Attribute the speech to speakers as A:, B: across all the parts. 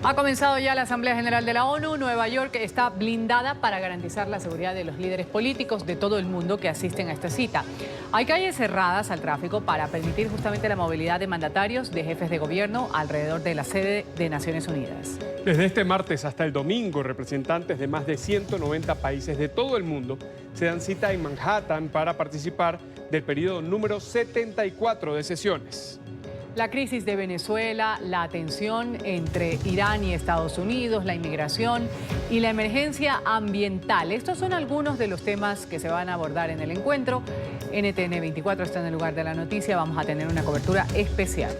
A: Ha comenzado ya la Asamblea General de la ONU. Nueva York está blindada para garantizar la seguridad de los líderes políticos de todo el mundo que asisten a esta cita. Hay calles cerradas al tráfico para permitir justamente la movilidad de mandatarios, de jefes de gobierno alrededor de la sede de Naciones Unidas.
B: Desde este martes hasta el domingo, representantes de más de 190 países de todo el mundo se dan cita en Manhattan para participar del periodo número 74 de sesiones.
A: La crisis de Venezuela, la tensión entre Irán y Estados Unidos, la inmigración y la emergencia ambiental. Estos son algunos de los temas que se van a abordar en el encuentro. NTN 24 está en el lugar de la noticia. Vamos a tener una cobertura especial.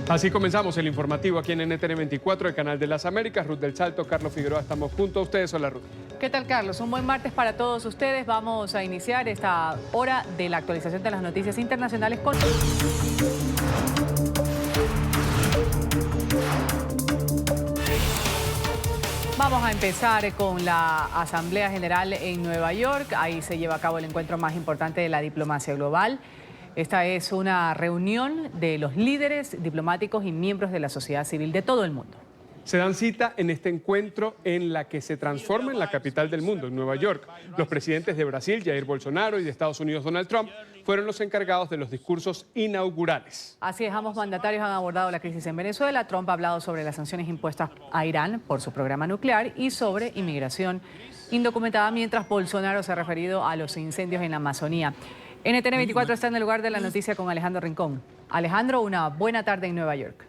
B: Así comenzamos el informativo aquí en NTN 24, el canal de las Américas. Ruth del Salto, Carlos Figueroa, estamos junto a ustedes. Hola, Ruth.
A: ¿Qué tal, Carlos? Un buen martes para todos ustedes. Vamos a iniciar esta hora de la actualización de las noticias internacionales con... Vamos a empezar con la Asamblea General en Nueva York. Ahí se lleva a cabo el encuentro más importante de la diplomacia global. Esta es una reunión de los líderes diplomáticos y miembros de la sociedad civil de todo el mundo.
B: Se dan cita en este encuentro en la que se transforma en la capital del mundo, en Nueva York. Los presidentes de Brasil, Jair Bolsonaro, y de Estados Unidos, Donald Trump, fueron los encargados de los discursos inaugurales.
A: Así es, ambos mandatarios han abordado la crisis en Venezuela. Trump ha hablado sobre las sanciones impuestas a Irán por su programa nuclear y sobre inmigración indocumentada, mientras Bolsonaro se ha referido a los incendios en la Amazonía. NTN 24 está en el lugar de la noticia con Alejandro Rincón. Alejandro, una buena tarde en Nueva York.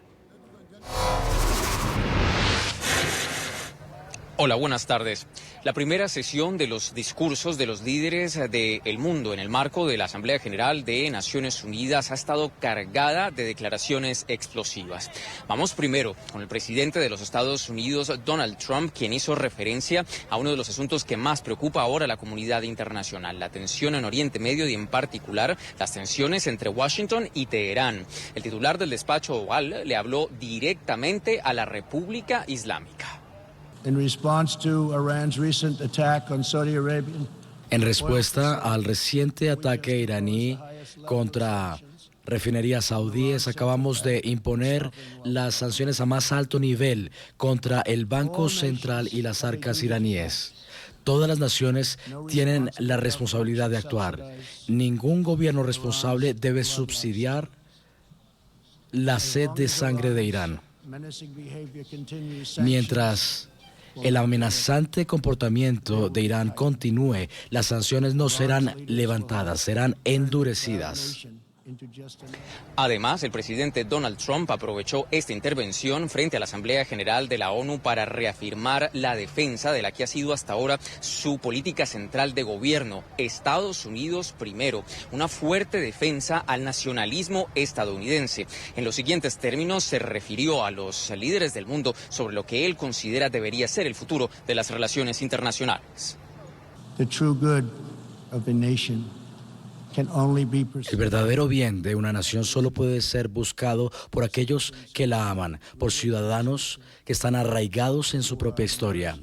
C: Hola, buenas tardes. La primera sesión de los discursos de los líderes del mundo en el marco de la Asamblea General de Naciones Unidas ha estado cargada de declaraciones explosivas. Vamos primero con el presidente de los Estados Unidos, Donald Trump, quien hizo referencia a uno de los asuntos que más preocupa ahora a la comunidad internacional, la tensión en Oriente Medio y en particular las tensiones entre Washington y Teherán. El titular del despacho Oval le habló directamente a la República Islámica.
D: En respuesta al reciente ataque iraní contra refinerías saudíes, acabamos de imponer las sanciones a más alto nivel contra el Banco Central y las arcas iraníes. Todas las naciones tienen la responsabilidad de actuar. Ningún gobierno responsable debe subsidiar la sed de sangre de Irán. Mientras el amenazante comportamiento de Irán continúe, las sanciones no serán levantadas, serán endurecidas.
C: Además, el presidente Donald Trump aprovechó esta intervención frente a la Asamblea General de la ONU para reafirmar la defensa de la que ha sido hasta ahora su política central de gobierno, Estados Unidos primero, una fuerte defensa al nacionalismo estadounidense. En los siguientes términos se refirió a los líderes del mundo sobre lo que él considera debería ser el futuro de las relaciones internacionales.
D: El verdadero bien de una nación solo puede ser buscado por aquellos que la aman, por ciudadanos que están arraigados en su propia historia,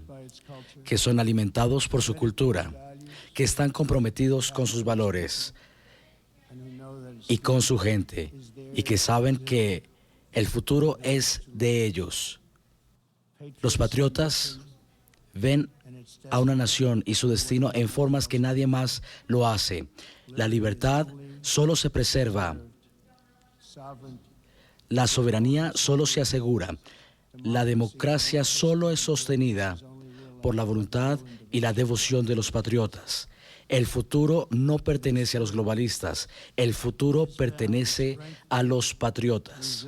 D: que son alimentados por su cultura, que están comprometidos con sus valores y con su gente, y que saben que el futuro es de ellos. Los patriotas ven a una nación y su destino en formas que nadie más lo hace. La libertad solo se preserva, la soberanía solo se asegura, la democracia solo es sostenida por la voluntad y la devoción de los patriotas. El futuro no pertenece a los globalistas, el futuro pertenece a los patriotas.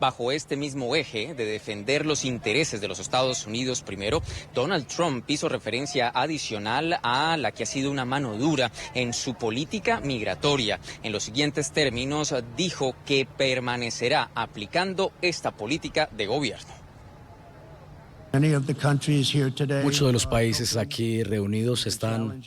C: Bajo este mismo eje de defender los intereses de los Estados Unidos primero, Donald Trump hizo referencia adicional a la que ha sido una mano dura en su política migratoria. En los siguientes términos, dijo que permanecerá aplicando esta política de gobierno.
D: Muchos de los países aquí reunidos están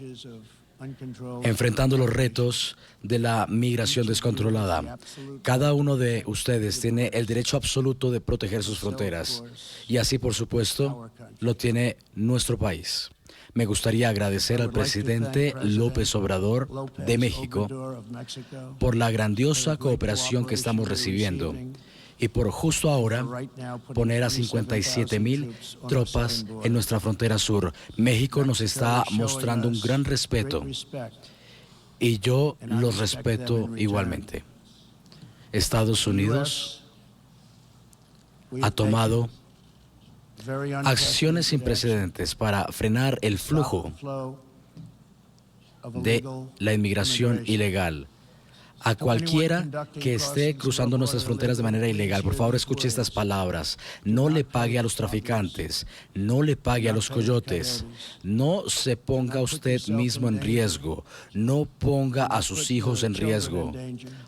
D: enfrentando los retos de la migración descontrolada. Cada uno de ustedes tiene el derecho absoluto de proteger sus fronteras y así, por supuesto, lo tiene nuestro país. Me gustaría agradecer al presidente López Obrador de México por la grandiosa cooperación que estamos recibiendo y por justo ahora poner a 57,000 tropas en nuestra frontera sur. México nos está mostrando un gran respeto y yo los respeto igualmente. Estados Unidos ha tomado acciones sin precedentes para frenar el flujo de la inmigración ilegal. A cualquiera que esté cruzando nuestras fronteras de manera ilegal, por favor escuche estas palabras. No le pague a los traficantes, no le pague a los coyotes, no se ponga usted mismo en riesgo, no ponga a sus hijos en riesgo,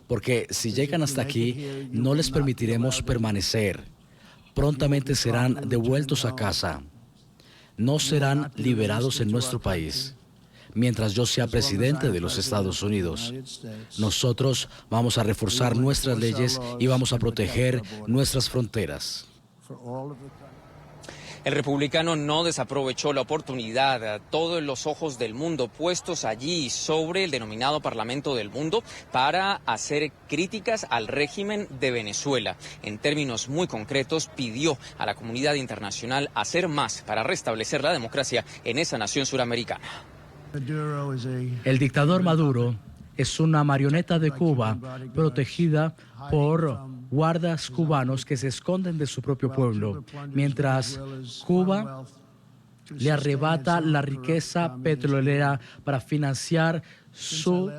D: porque si llegan hasta aquí, no les permitiremos permanecer. Prontamente serán devueltos a casa. No serán liberados en nuestro país. Mientras yo sea presidente de los Estados Unidos, nosotros vamos a reforzar nuestras leyes y vamos a proteger nuestras fronteras.
C: El republicano no desaprovechó la oportunidad, todos los ojos del mundo puestos allí sobre el denominado Parlamento del Mundo para hacer críticas al régimen de Venezuela. En términos muy concretos, pidió a la comunidad internacional hacer más para restablecer la democracia en esa nación suramericana.
D: El dictador Maduro es una marioneta de Cuba protegida por guardas cubanos que se esconden de su propio pueblo, mientras Cuba le arrebata la riqueza petrolera para financiar su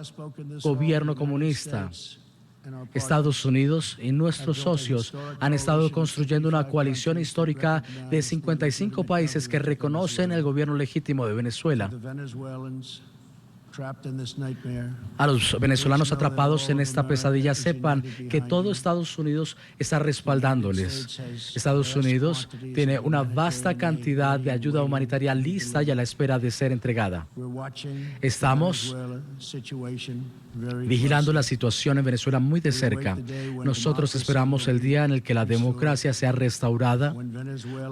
D: gobierno comunista. Estados Unidos y nuestros socios han estado construyendo una coalición histórica de 55 países que reconocen el gobierno legítimo de Venezuela. A los venezolanos atrapados en esta pesadilla, sepan que todo Estados Unidos está respaldándoles. Estados Unidos tiene una vasta cantidad de ayuda humanitaria lista y a la espera de ser entregada. Estamos vigilando la situación en Venezuela muy de cerca. Nosotros esperamos el día en el que la democracia sea restaurada,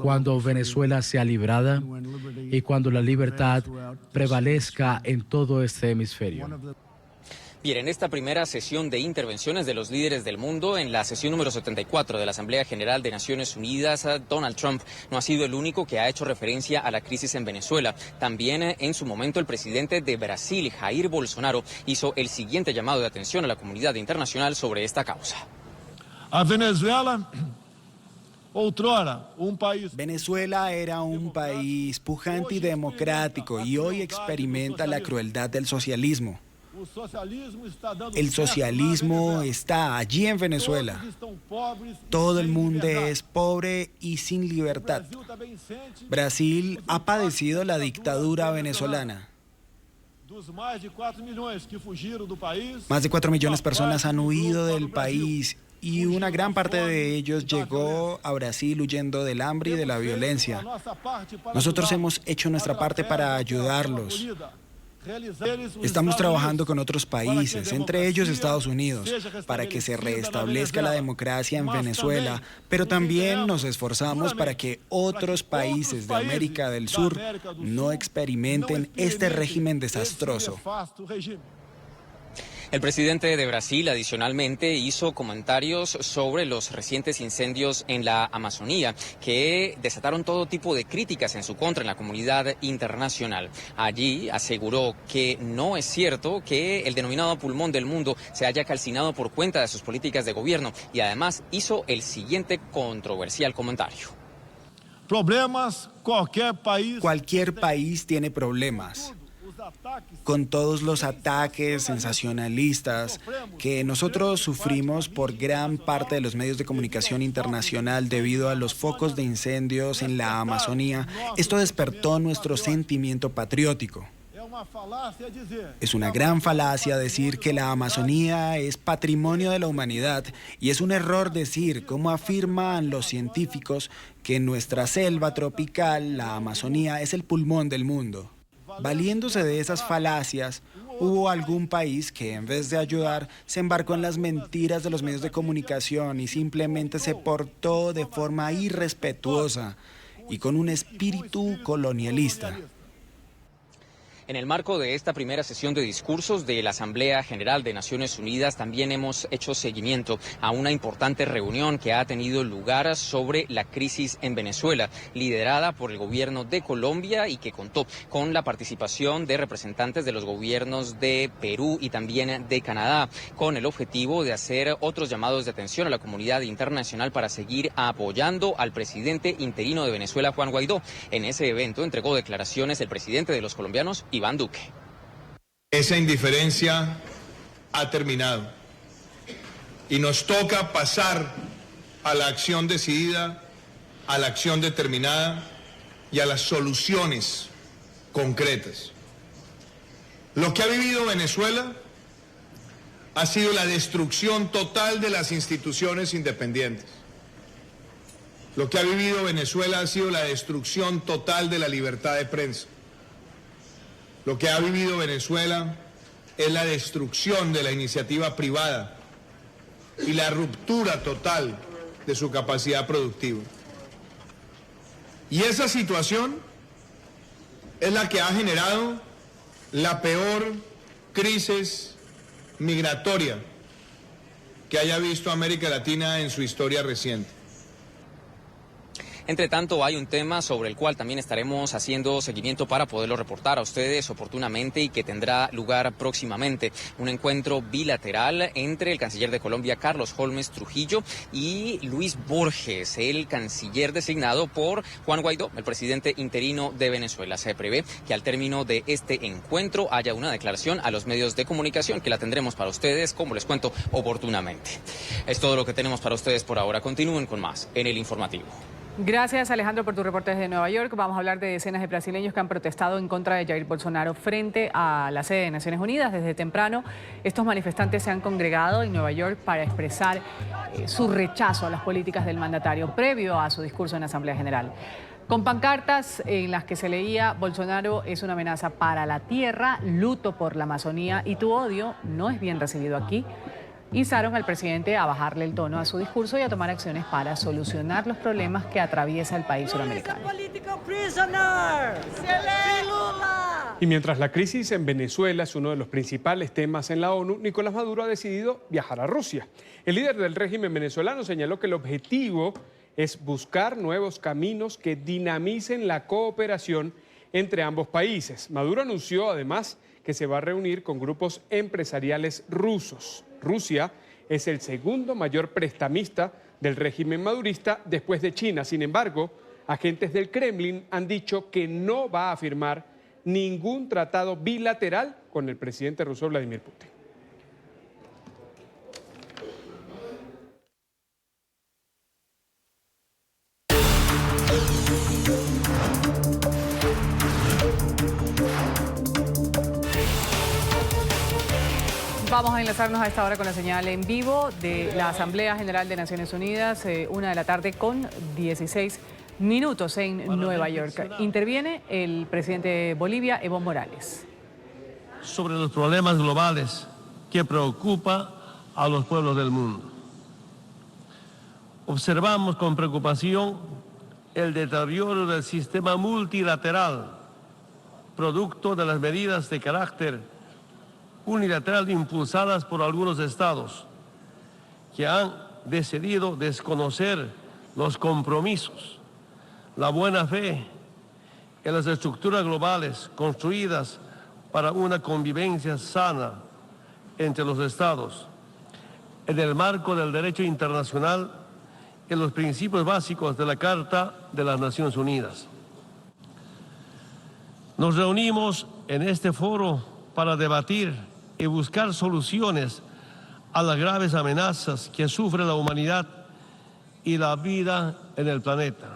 D: cuando Venezuela sea librada y cuando la libertad prevalezca en todo este hemisferio.
C: Bien, en esta primera sesión de intervenciones de los líderes del mundo, en la sesión número 74 de la Asamblea General de Naciones Unidas, Donald Trump no ha sido el único que ha hecho referencia a la crisis en Venezuela. También en su momento el presidente de Brasil, Jair Bolsonaro, hizo el siguiente llamado de atención a la comunidad internacional sobre esta causa.
E: A Venezuela...
F: Venezuela era un país pujante y democrático y hoy experimenta la crueldad del socialismo. El socialismo está allí en Venezuela. Todo el mundo es pobre y sin libertad. Brasil ha padecido la dictadura venezolana. Más de 4 millones de personas han huido del país y una gran parte de ellos llegó a Brasil huyendo del hambre y de la violencia. Nosotros hemos hecho nuestra parte para ayudarlos. Estamos trabajando con otros países, entre ellos Estados Unidos, para que se restablezca la democracia en Venezuela, pero también nos esforzamos para que otros países de América del Sur no experimenten este régimen desastroso.
C: El presidente de Brasil, adicionalmente, hizo comentarios sobre los recientes incendios en la Amazonía, que desataron todo tipo de críticas en su contra en la comunidad internacional. Allí aseguró que no es cierto que el denominado pulmón del mundo se haya calcinado por cuenta de sus políticas de gobierno y además hizo el siguiente controversial comentario.
F: Cualquier país tiene problemas. Con todos los ataques sensacionalistas que nosotros sufrimos por gran parte de los medios de comunicación internacional debido a los focos de incendios en la Amazonía, esto despertó nuestro sentimiento patriótico. Es una gran falacia decir que la Amazonía es patrimonio de la humanidad y es un error decir, como afirman los científicos, que nuestra selva tropical, la Amazonía, es el pulmón del mundo. Valiéndose de esas falacias, hubo algún país que en vez de ayudar se embarcó en las mentiras de los medios de comunicación y simplemente se portó de forma irrespetuosa y con un espíritu colonialista.
C: En el marco de esta primera sesión de discursos de la Asamblea General de Naciones Unidas, también hemos hecho seguimiento a una importante reunión que ha tenido lugar sobre la crisis en Venezuela, liderada por el gobierno de Colombia y que contó con la participación de representantes de los gobiernos de Perú y también de Canadá, con el objetivo de hacer otros llamados de atención a la comunidad internacional para seguir apoyando al presidente interino de Venezuela, Juan Guaidó. En ese evento entregó declaraciones el presidente de los colombianos, Iván Duque.
G: Esa indiferencia ha terminado y nos toca pasar a la acción decidida, a la acción determinada y a las soluciones concretas. Lo que ha vivido Venezuela ha sido la destrucción total de las instituciones independientes. Lo que ha vivido Venezuela ha sido la destrucción total de la libertad de prensa. Lo que ha vivido Venezuela es la destrucción de la iniciativa privada y la ruptura total de su capacidad productiva. Y esa situación es la que ha generado la peor crisis migratoria que haya visto América Latina en su historia reciente.
C: Entre tanto, hay un tema sobre el cual también estaremos haciendo seguimiento para poderlo reportar a ustedes oportunamente y que tendrá lugar próximamente. Un encuentro bilateral entre el canciller de Colombia, Carlos Holmes Trujillo, y Luis Borges, el canciller designado por Juan Guaidó, el presidente interino de Venezuela. Se prevé que al término de este encuentro haya una declaración a los medios de comunicación que la tendremos para ustedes, como les cuento, oportunamente. Es todo lo que tenemos para ustedes por ahora. Continúen con más en el informativo.
A: Gracias, Alejandro, por tu reporte desde Nueva York. Vamos a hablar de decenas de brasileños que han protestado en contra de Jair Bolsonaro frente a la sede de Naciones Unidas. Desde temprano, estos manifestantes se han congregado en Nueva York para expresar su rechazo a las políticas del mandatario previo a su discurso en la Asamblea General. Con pancartas en las que se leía: Bolsonaro es una amenaza para la tierra, luto por la Amazonía y tu odio no es bien recibido aquí, instaron al presidente a bajarle el tono a su discurso y a tomar acciones para solucionar los problemas que atraviesa el país suramericano.
B: Y mientras la crisis en Venezuela es uno de los principales temas en la ONU, Nicolás Maduro ha decidido viajar a Rusia. El líder del régimen venezolano señaló que el objetivo es buscar nuevos caminos que dinamicen la cooperación entre ambos países. Maduro anunció además que se va a reunir con grupos empresariales rusos. Rusia es el segundo mayor prestamista del régimen madurista después de China. Sin embargo, agentes del Kremlin han dicho que no va a firmar ningún tratado bilateral con el presidente ruso Vladimir Putin.
A: Vamos a enlazarnos a esta hora con la señal en vivo de la Asamblea General de Naciones Unidas, 1 de la tarde con 16 minutos en Nueva York. Interviene el presidente de Bolivia, Evo Morales.
E: Sobre los problemas globales que preocupan a los pueblos del mundo. Observamos con preocupación el deterioro del sistema multilateral, producto de las medidas de carácter unilateral impulsadas por algunos estados que han decidido desconocer los compromisos, la buena fe en las estructuras globales construidas para una convivencia sana entre los estados, en el marco del derecho internacional y los principios básicos de la Carta de las Naciones Unidas. Nos reunimos en este foro para debatir y buscar soluciones a las graves amenazas que sufre la humanidad y la vida en el planeta.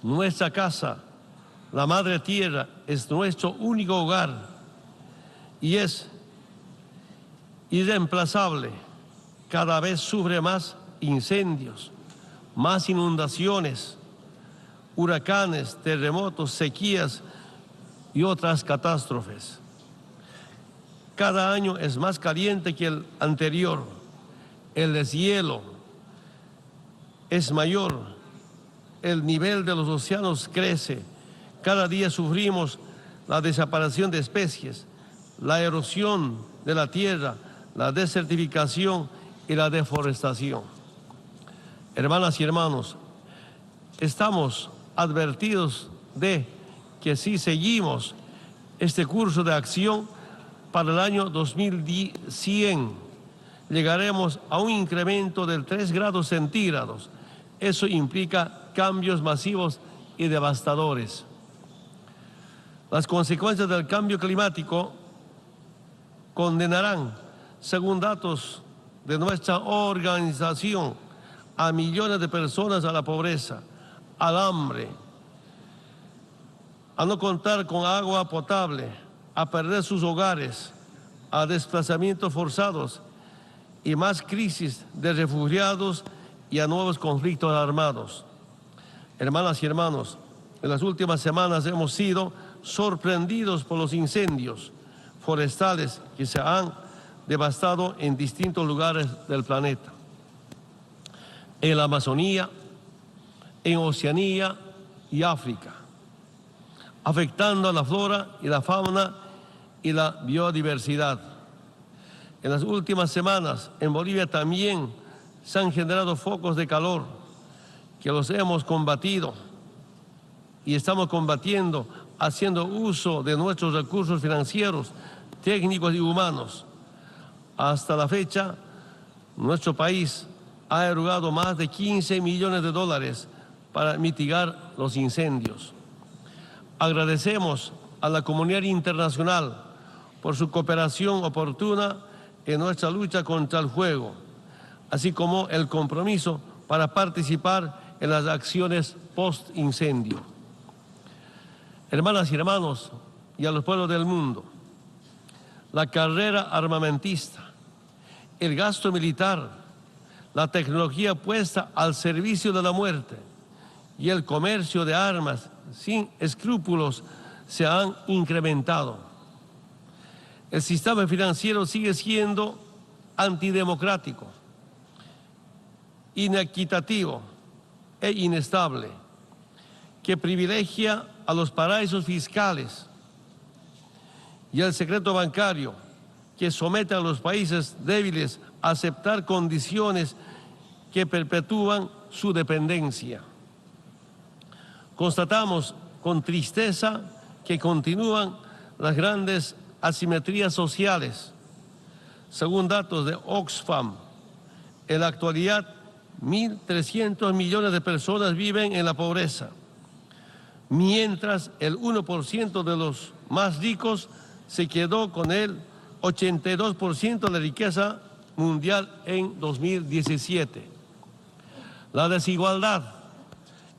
E: Nuestra casa, la Madre Tierra, es nuestro único hogar y es irreemplazable. Cada vez sufre más incendios, más inundaciones, huracanes, terremotos, sequías y otras catástrofes. Cada año es más caliente que el anterior. El deshielo es mayor. El nivel de los océanos crece. Cada día sufrimos la desaparición de especies, la erosión de la tierra, la desertificación y la deforestación. Hermanas y hermanos, estamos advertidos de que si seguimos este curso de acción para el año 2100, llegaremos a un incremento de 3 grados centígrados. Eso implica cambios masivos y devastadores. Las consecuencias del cambio climático condenarán, según datos de nuestra organización, a millones de personas a la pobreza, al hambre, a no contar con agua potable, a perder sus hogares, a desplazamientos forzados y más crisis de refugiados y a nuevos conflictos armados. Hermanas y hermanos, en las últimas semanas hemos sido sorprendidos por los incendios forestales que se han devastado en distintos lugares del planeta. En la Amazonía, en Oceanía y África, afectando a la flora y la fauna y la biodiversidad. En las últimas semanas, en Bolivia también se han generado focos de calor que los hemos combatido y estamos combatiendo haciendo uso de nuestros recursos financieros, técnicos y humanos. Hasta la fecha, nuestro país ha erogado más de 15 millones de dólares para mitigar los incendios. Agradecemos a la comunidad internacional por su cooperación oportuna en nuestra lucha contra el fuego, así como el compromiso para participar en las acciones post-incendio. Hermanas y hermanos, y a los pueblos del mundo, la carrera armamentista, el gasto militar, la tecnología puesta al servicio de la muerte y el comercio de armas sin escrúpulos se han incrementado. El sistema financiero sigue siendo antidemocrático, inequitativo e inestable, que privilegia a los paraísos fiscales y el secreto bancario, que somete a los países débiles a aceptar condiciones que perpetúan su dependencia. Constatamos con tristeza que continúan las grandes asimetrías sociales. Según datos de Oxfam, en la actualidad 1.300 millones de personas viven en la pobreza, mientras el 1% de los más ricos se quedó con el 82% de la riqueza mundial en 2017. La desigualdad,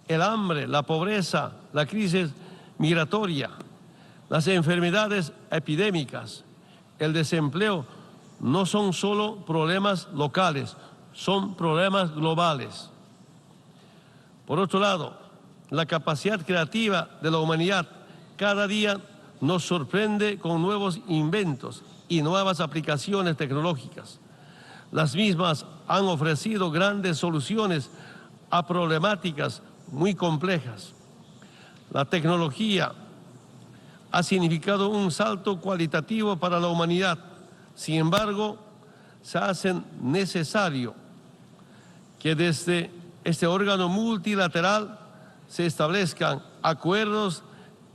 E: el hambre, la pobreza, la crisis migratoria, las enfermedades epidémicas, el desempleo, no son solo problemas locales, son problemas globales. Por otro lado, la capacidad creativa de la humanidad cada día nos sorprende con nuevos inventos y nuevas aplicaciones tecnológicas. Las mismas han ofrecido grandes soluciones a problemáticas muy complejas. La tecnología ha significado un salto cualitativo para la humanidad. Sin embargo, se hace necesario que desde este órgano multilateral se establezcan acuerdos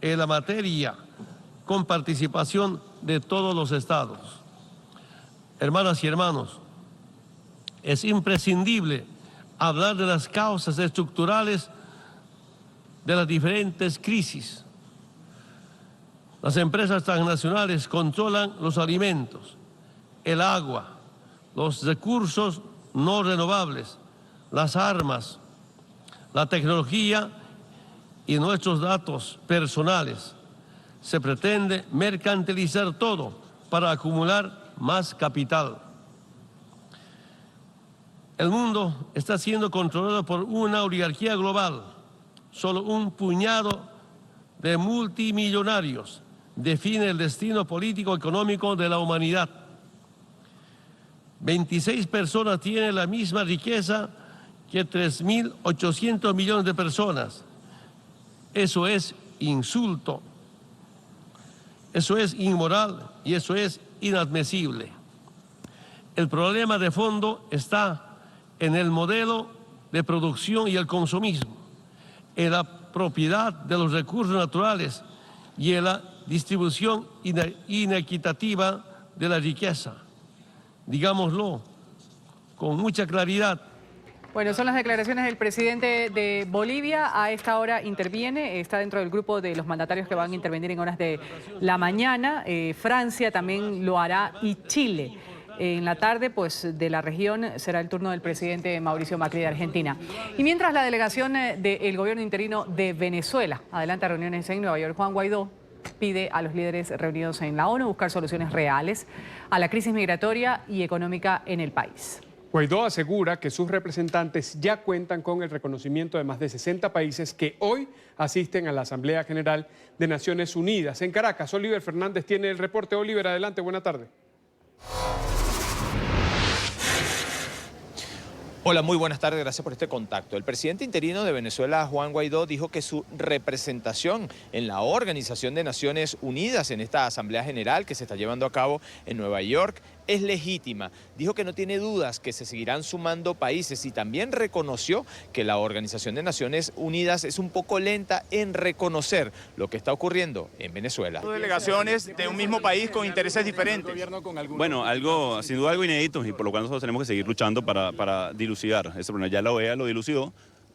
E: en la materia con participación de todos los estados. Hermanas y hermanos, es imprescindible hablar de las causas estructurales de las diferentes crisis. Las empresas transnacionales controlan los alimentos, el agua, los recursos no renovables, las armas, la tecnología y nuestros datos personales. Se pretende mercantilizar todo para acumular más capital. El mundo está siendo controlado por una oligarquía global. Solo un puñado de multimillonarios define el destino político-económico de la humanidad. 26 personas tienen la misma riqueza que 3.800 millones de personas. Eso es insulto. Eso es inmoral y eso es inadmisible. El problema de fondo está en el modelo de producción y el consumismo, en la propiedad de los recursos naturales y en la distribución inequitativa de la riqueza. Digámoslo con mucha claridad.
A: Bueno, son las declaraciones del presidente de Bolivia. A esta hora interviene, está dentro del grupo de los mandatarios que van a intervenir en horas de la mañana. Francia también lo hará y Chile. En la tarde, pues de la región será el turno del presidente Mauricio Macri de Argentina. Y mientras la delegación del gobierno interino de Venezuela adelanta reuniones en Nueva York, Juan Guaidó pide a los líderes reunidos en la ONU buscar soluciones reales a la crisis migratoria y económica en el país.
B: Guaidó asegura que sus representantes ya cuentan con el reconocimiento de más de 60 países que hoy asisten a la Asamblea General de Naciones Unidas. En Caracas, Oliver Fernández tiene el reporte. Oliver, adelante, buena tarde.
H: Hola, muy buenas tardes, gracias por este contacto. El presidente interino de Venezuela, Juan Guaidó, dijo que su representación en la Organización de Naciones Unidas, en esta Asamblea General que se está llevando a cabo en Nueva York, es legítima. Dijo que no tiene dudas que se seguirán sumando países y también reconoció que la Organización de Naciones Unidas es un poco lenta en reconocer lo que está ocurriendo en Venezuela.
I: Delegaciones de un mismo país con intereses diferentes.
J: Bueno, sin duda algo inédito y por lo cual nosotros tenemos que seguir luchando para dilucidar ese problema. Ya la OEA lo dilucidó.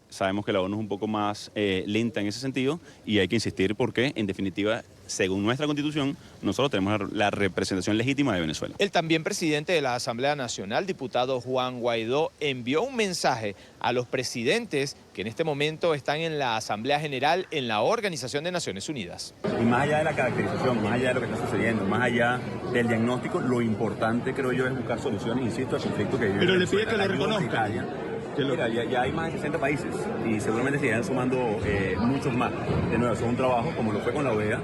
J: Sabemos que la ONU es un poco más lenta en ese sentido y hay que insistir porque, en definitiva, según nuestra Constitución, nosotros tenemos la representación legítima de Venezuela.
H: El también presidente de la Asamblea Nacional, diputado Juan Guaidó, envió un mensaje a los presidentes que en este momento están en la Asamblea General en la Organización de Naciones Unidas.
J: Y más allá de la caracterización, más allá de lo que está sucediendo, más allá del diagnóstico, lo importante, creo yo, es buscar soluciones, insisto, al conflicto que vive
I: Pero le
J: Venezuela.
I: pide que lo reconozca.
J: Mira, ya hay más de 60 países y seguramente se irán sumando muchos más. De nuevo, eso es un trabajo, como lo fue con la OEA,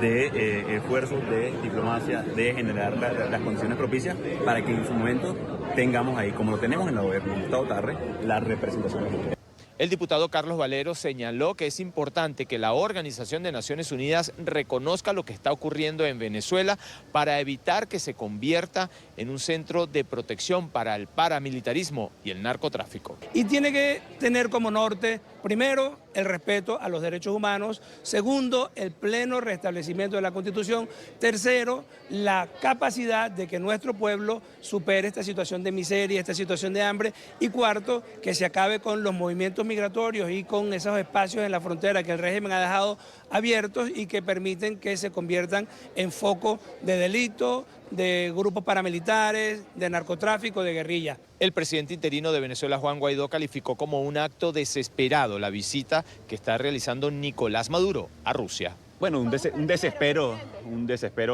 J: de esfuerzos de diplomacia, de generar las condiciones propicias para que en su momento tengamos ahí, como lo tenemos en la OEA, como Gustavo Tarre, la representación legítima.
H: El diputado Carlos Valero señaló que es importante que la Organización de Naciones Unidas reconozca lo que está ocurriendo en Venezuela para evitar que se convierta en un centro de protección para el paramilitarismo y el narcotráfico.
K: Y tiene que tener como norte, primero, el respeto a los derechos humanos, segundo, el pleno restablecimiento de la Constitución, tercero, la capacidad de que nuestro pueblo supere esta situación de miseria, esta situación de hambre, y cuarto, que se acabe con los movimientos migratorios y con esos espacios en la frontera que el régimen ha dejado abiertos y que permiten que se conviertan en foco de delito, de grupos paramilitares, de narcotráfico, de guerrilla.
H: El presidente interino de Venezuela, Juan Guaidó, calificó como un acto desesperado la visita que está realizando Nicolás Maduro a Rusia.
J: Bueno, un desespero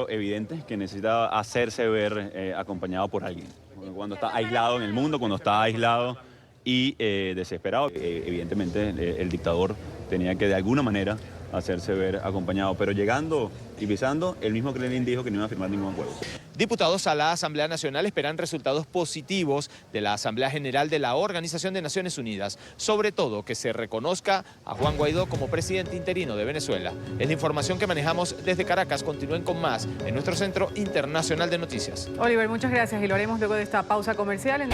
J: evidente que necesita hacerse ver acompañado por alguien. Cuando está aislado en el mundo, cuando está aislado y desesperado, evidentemente el dictador tenía que de alguna manera hacerse ver acompañado, pero llegando y pisando, el mismo Kremlin dijo que no iba a firmar ningún acuerdo.
H: Diputados a la Asamblea Nacional esperan resultados positivos de la Asamblea General de la Organización de Naciones Unidas, sobre todo que se reconozca a Juan Guaidó como presidente interino de Venezuela. Es la información que manejamos desde Caracas. Continúen con más en nuestro Centro Internacional de Noticias.
A: Oliver, muchas gracias y lo haremos luego de esta pausa comercial.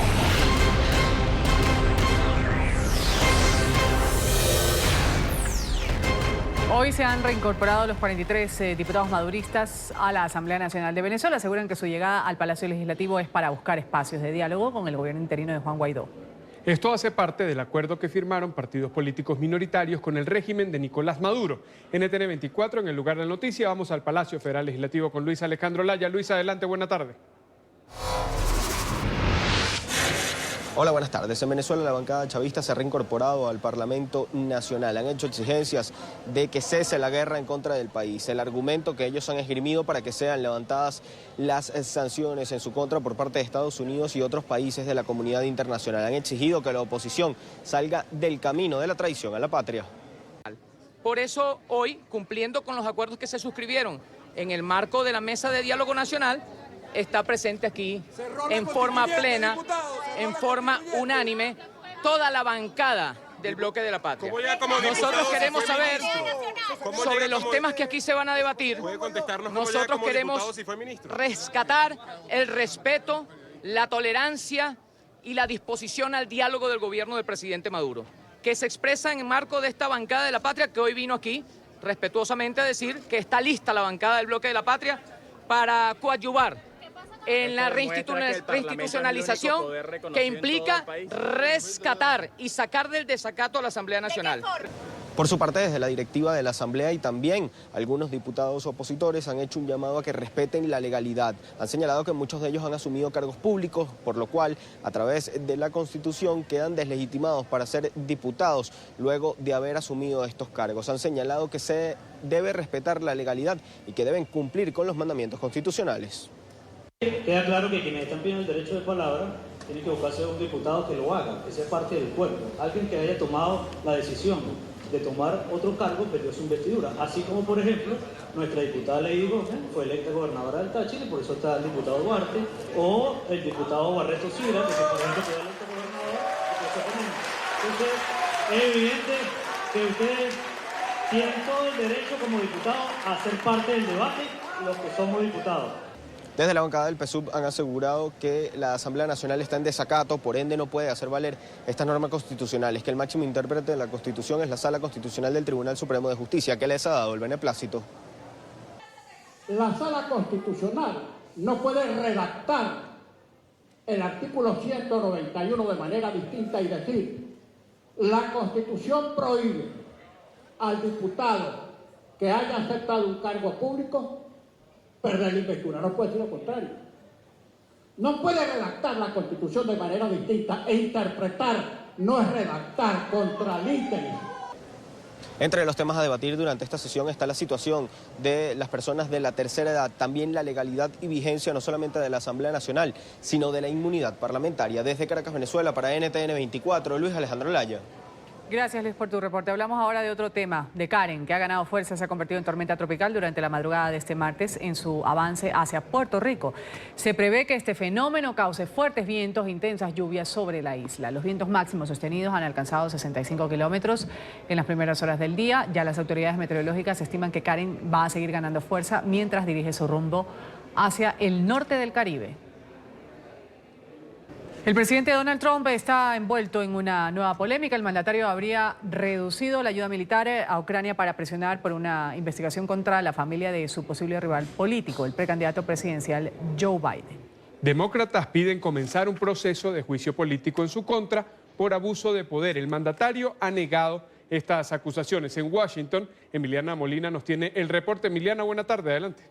A: Hoy se han reincorporado los 43 diputados maduristas a la Asamblea Nacional de Venezuela. Aseguran que su llegada al Palacio Legislativo es para buscar espacios de diálogo con el gobierno interino de Juan Guaidó.
B: Esto hace parte del acuerdo que firmaron partidos políticos minoritarios con el régimen de Nicolás Maduro. NTN 24, en el lugar de la noticia, vamos al Palacio Federal Legislativo con Luis Alejandro Laya. Luis, adelante, buena tarde.
L: Hola, buenas tardes. En Venezuela la bancada chavista se ha reincorporado al Parlamento Nacional. Han hecho exigencias de que cese la guerra en contra del país. El argumento que ellos han esgrimido para que sean levantadas las sanciones en su contra por parte de Estados Unidos y otros países de la comunidad internacional. Han exigido que la oposición salga del camino de la traición a la patria.
M: Por eso hoy, cumpliendo con los acuerdos que se suscribieron en el marco de la Mesa de Diálogo Nacional, está presente aquí en forma plena, en forma unánime, toda la bancada del bloque de la patria.
N: como
M: Nosotros queremos
N: si fue
M: saber
N: ministro?
M: sobre los temas que aquí se van a debatir.
N: ¿Puede contestarnos cómo llega
M: Nosotros
N: como diputado
M: queremos
N: si fue ministro?
M: rescatar el respeto, la tolerancia y la disposición al diálogo del gobierno del presidente Maduro, que se expresa en el marco de esta bancada de la patria que hoy vino aquí respetuosamente a decir que está lista la bancada del bloque de la patria para coadyuvar en la reinstitucionalización que implica rescatar y sacar del desacato a la Asamblea Nacional.
L: Por su parte, desde la directiva de la Asamblea y también algunos diputados opositores han hecho un llamado a que respeten la legalidad. Han señalado que muchos de ellos han asumido cargos públicos, por lo cual, a través de la Constitución, quedan deslegitimados para ser diputados luego de haber asumido estos cargos. Han señalado que se debe respetar la legalidad y que deben cumplir con los mandamientos constitucionales.
O: Queda claro que quienes están pidiendo el derecho de palabra tienen que buscarse un diputado que lo haga, que sea parte del pueblo, alguien que haya tomado la decisión de tomar otro cargo, perdió su investidura, así como por ejemplo nuestra diputada Lady Gómez fue electa gobernadora del Táchira y por eso está el diputado Duarte, o el diputado Barreto Sira, que por ejemplo fue electo gobernador. Entonces es evidente que ustedes tienen todo el derecho como diputados a ser parte del debate, los que somos diputados.
L: Desde la bancada del PSUV han asegurado que la Asamblea Nacional está en desacato, por ende no puede hacer valer estas normas constitucionales, que el máximo intérprete de la Constitución es la Sala Constitucional del Tribunal Supremo de Justicia, que les ha dado el beneplácito.
P: La Sala Constitucional no puede redactar el artículo 191 de manera distinta y decir: la Constitución prohíbe al diputado que haya aceptado un cargo público perder la investidura. No puede decir lo contrario. No puede redactar la Constitución de manera distinta e interpretar no es redactar contra el ínterin.
L: Entre los temas a debatir durante esta sesión está la situación de las personas de la tercera edad, también la legalidad y vigencia no solamente de la Asamblea Nacional, sino de la inmunidad parlamentaria. Desde Caracas, Venezuela, para NTN 24, Luis Alejandro Laya.
A: Gracias, Luis, por tu reporte. Hablamos ahora de otro tema, de Karen, que ha ganado fuerza, se ha convertido en tormenta tropical durante la madrugada de este martes en su avance hacia Puerto Rico. Se prevé que este fenómeno cause fuertes vientos e intensas lluvias sobre la isla. Los vientos máximos sostenidos han alcanzado 65 kilómetros en las primeras horas del día. Ya las autoridades meteorológicas estiman que Karen va a seguir ganando fuerza mientras dirige su rumbo hacia el norte del Caribe. El presidente Donald Trump está envuelto en una nueva polémica. El mandatario habría reducido la ayuda militar a Ucrania para presionar por una investigación contra la familia de su posible rival político, el precandidato presidencial Joe Biden.
B: Demócratas piden comenzar un proceso de juicio político en su contra por abuso de poder. El mandatario ha negado estas acusaciones. En Washington, Emiliana Molina nos tiene el reporte. Emiliana, buena tarde, adelante.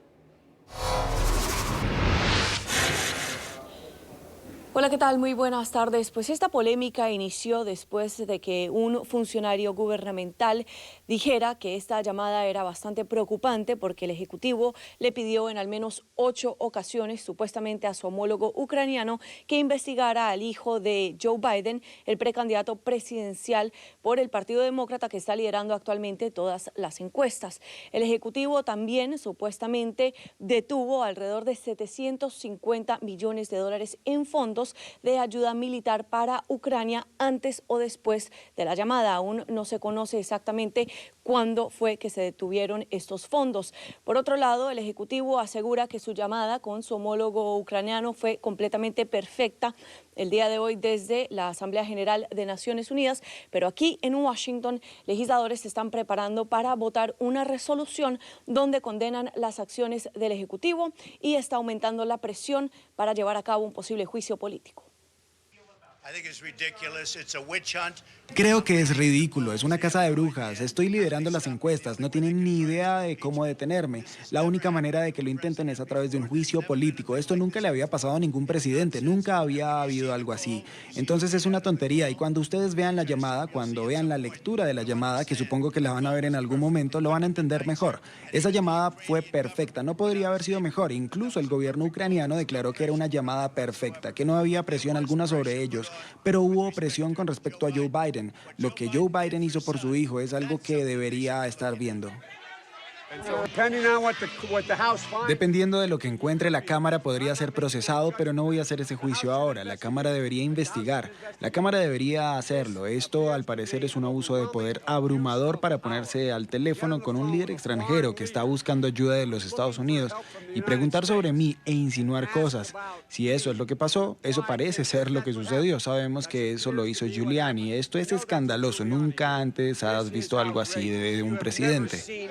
Q: Hola, ¿qué tal? Muy buenas tardes. Pues esta polémica inició después de que un funcionario gubernamental dijera que esta llamada era bastante preocupante porque el Ejecutivo le pidió en al menos 8 ocasiones, supuestamente a su homólogo ucraniano, que investigara al hijo de Joe Biden, el precandidato presidencial por el Partido Demócrata que está liderando actualmente todas las encuestas. El Ejecutivo también supuestamente detuvo alrededor de $750 millones en fondos de ayuda militar para Ucrania antes o después de la llamada. Aún no se conoce exactamente cuándo fue que se detuvieron estos fondos. Por otro lado, el Ejecutivo asegura que su llamada con su homólogo ucraniano fue completamente perfecta el día de hoy desde la Asamblea General de Naciones Unidas, pero aquí en Washington, legisladores se están preparando para votar una resolución donde condenan las acciones del Ejecutivo y está aumentando la presión para llevar a cabo un posible juicio político.
F: Creo que es ridículo, es una casa de brujas. Estoy liderando las encuestas, no tienen ni idea de cómo detenerme. La única manera de que lo intenten es a través de un juicio político. Esto nunca le había pasado a ningún presidente, nunca había habido algo así. Entonces es una tontería y cuando ustedes vean la llamada, cuando vean la lectura de la llamada, que supongo que la van a ver en algún momento, lo van a entender mejor. Esa llamada fue perfecta, no podría haber sido mejor. Incluso el gobierno ucraniano declaró que era una llamada perfecta, que no había presión alguna sobre ellos. Pero hubo presión con respecto a Joe Biden. Lo que Joe Biden hizo por su hijo es algo que debería estar viendo. Dependiendo de lo que encuentre la Cámara podría ser procesado, pero no voy a hacer ese juicio ahora. La Cámara debería investigar. La Cámara debería hacerlo. Esto, al parecer, es un abuso de poder abrumador para ponerse al teléfono con un líder extranjero que está buscando ayuda de los Estados Unidos y preguntar sobre mí e insinuar cosas. Si eso es lo que pasó, eso parece ser lo que sucedió. Sabemos que eso lo hizo Giuliani. Esto es escandaloso. Nunca antes has visto algo así de un presidente.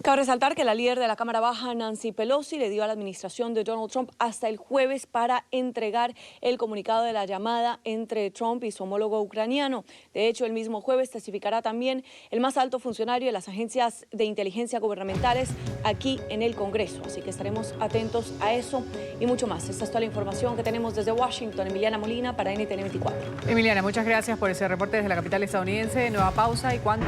Q: Cabe resaltar que la líder de la Cámara Baja, Nancy Pelosi, le dio a la administración de Donald Trump hasta el jueves para entregar el comunicado de la llamada entre Trump y su homólogo ucraniano. De hecho, el mismo jueves testificará también el más alto funcionario de las agencias de inteligencia gubernamentales aquí en el Congreso. Así que estaremos atentos a eso y mucho más. Esta es toda la información que tenemos desde Washington. Emiliana Molina para NTN 24.
A: Emiliana, muchas gracias por ese reporte desde la capital estadounidense. Nueva pausa y cuando...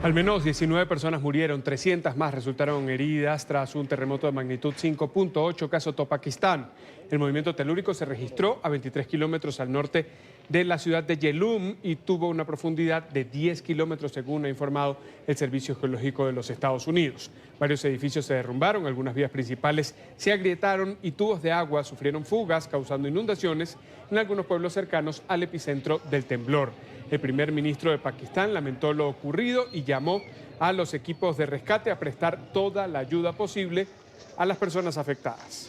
B: Al menos 19 personas murieron, 300 más resultaron heridas tras un terremoto de magnitud 5.8 que azotó Pakistán. El movimiento telúrico se registró a 23 kilómetros al norte de la ciudad de Jhelum y tuvo una profundidad de 10 kilómetros, según ha informado el Servicio Geológico de los Estados Unidos. Varios edificios se derrumbaron, algunas vías principales se agrietaron y tubos de agua sufrieron fugas, causando inundaciones en algunos pueblos cercanos al epicentro del temblor. El primer ministro de Pakistán lamentó lo ocurrido y llamó a los equipos de rescate a prestar toda la ayuda posible a las personas afectadas.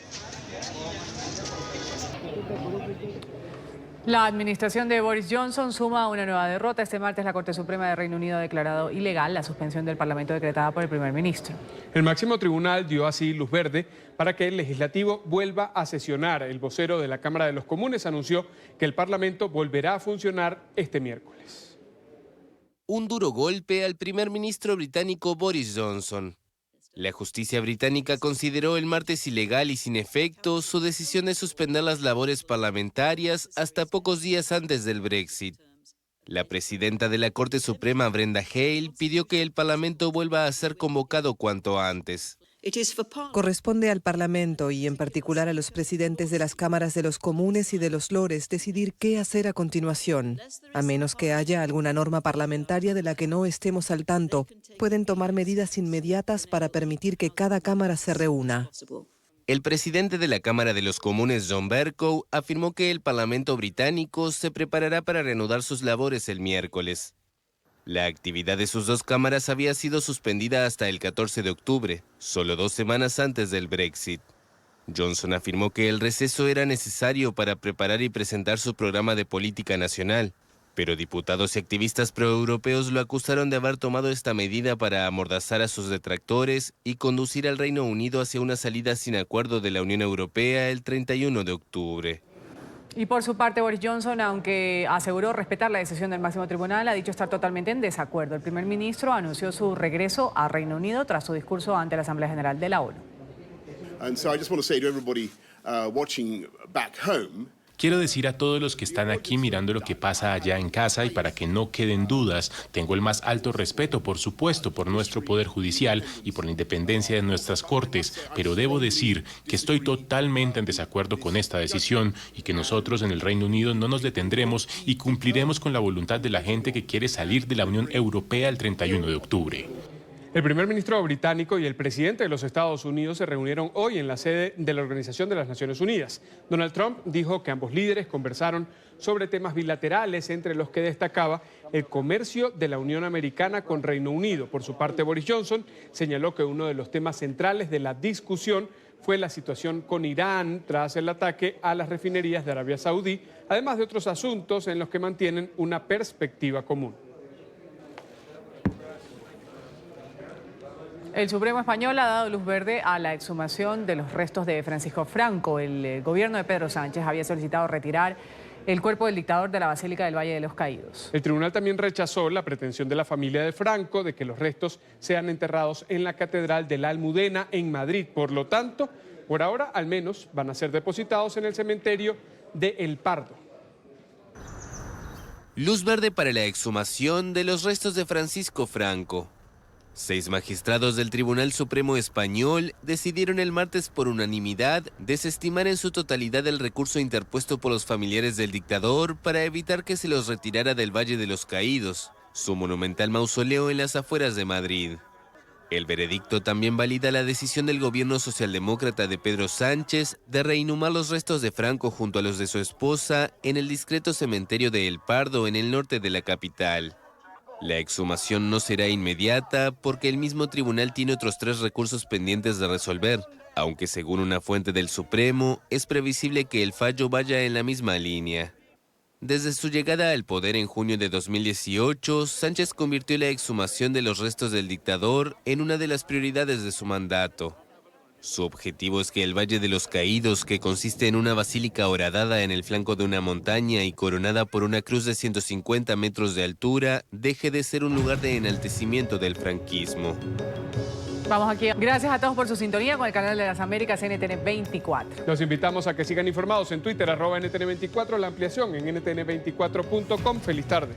A: La administración de Boris Johnson suma una nueva derrota. Este martes la Corte Suprema de Reino Unido ha declarado ilegal la suspensión del Parlamento decretada por el primer ministro.
B: El máximo tribunal dio así luz verde para que el legislativo vuelva a sesionar. El vocero de la Cámara de los Comunes anunció que el Parlamento volverá a funcionar este miércoles.
N: Un duro golpe al primer ministro británico Boris Johnson. La justicia británica consideró el martes ilegal y sin efecto su decisión de suspender las labores parlamentarias hasta pocos días antes del Brexit. La presidenta de la Corte Suprema, Brenda Hale, pidió que el Parlamento vuelva a ser convocado cuanto antes.
R: Corresponde al Parlamento y en particular a los presidentes de las cámaras de los comunes y de los lores decidir qué hacer a continuación. A menos que haya alguna norma parlamentaria de la que no estemos al tanto, pueden tomar medidas inmediatas para permitir que cada cámara se reúna.
N: El presidente de la Cámara de los Comunes, John Bercow, afirmó que el Parlamento británico se preparará para reanudar sus labores el miércoles. La actividad de sus dos cámaras había sido suspendida hasta el 14 de octubre, solo 2 semanas antes del Brexit. Johnson afirmó que el receso era necesario para preparar y presentar su programa de política nacional, pero diputados y activistas proeuropeos lo acusaron de haber tomado esta medida para amordazar a sus detractores y conducir al Reino Unido hacia una salida sin acuerdo de la Unión Europea el 31 de octubre.
A: Y por su parte, Boris Johnson, aunque aseguró respetar la decisión del máximo tribunal, ha dicho estar totalmente en desacuerdo. El primer ministro anunció su regreso a Reino Unido tras su discurso ante la Asamblea General de la ONU.
S: Quiero decir a todos los que están aquí mirando lo que pasa allá en casa y para que no queden dudas, tengo el más alto respeto, por supuesto, por nuestro Poder Judicial y por la independencia de nuestras Cortes, pero debo decir que estoy totalmente en desacuerdo con esta decisión y que nosotros en el Reino Unido no nos detendremos y cumpliremos con la voluntad de la gente que quiere salir de la Unión Europea el 31 de octubre.
B: El primer ministro británico y el presidente de los Estados Unidos se reunieron hoy en la sede de la Organización de las Naciones Unidas. Donald Trump dijo que ambos líderes conversaron sobre temas bilaterales, entre los que destacaba el comercio de la Unión Americana con Reino Unido. Por su parte, Boris Johnson señaló que uno de los temas centrales de la discusión fue la situación con Irán tras el ataque a las refinerías de Arabia Saudí, además de otros asuntos en los que mantienen una perspectiva común.
A: El Supremo Español ha dado luz verde a la exhumación de los restos de Francisco Franco. El gobierno de Pedro Sánchez había solicitado retirar el cuerpo del dictador de la Basílica del Valle de los Caídos.
B: El tribunal también rechazó la pretensión de la familia de Franco de que los restos sean enterrados en la Catedral de la Almudena en Madrid. Por lo tanto, por ahora al menos van a ser depositados en el cementerio de El Pardo.
N: Luz verde para la exhumación de los restos de Francisco Franco. 6 magistrados del Tribunal Supremo Español decidieron el martes por unanimidad desestimar en su totalidad el recurso interpuesto por los familiares del dictador para evitar que se los retirara del Valle de los Caídos, su monumental mausoleo en las afueras de Madrid. El veredicto también valida la decisión del gobierno socialdemócrata de Pedro Sánchez de reinhumar los restos de Franco junto a los de su esposa en el discreto cementerio de El Pardo en el norte de la capital. La exhumación no será inmediata porque el mismo tribunal tiene otros 3 recursos pendientes de resolver, aunque según una fuente del Supremo es previsible que el fallo vaya en la misma línea. Desde su llegada al poder en junio de 2018, Sánchez convirtió la exhumación de los restos del dictador en una de las prioridades de su mandato. Su objetivo es que el Valle de los Caídos, que consiste en una basílica horadada en el flanco de una montaña y coronada por una cruz de 150 metros de altura, deje de ser un lugar de enaltecimiento del franquismo.
A: Vamos aquí. Gracias a todos por su sintonía con el canal de las Américas NTN 24.
B: Los invitamos a que sigan informados en Twitter, @NTN24, la ampliación en ntn24.com. Feliz tarde.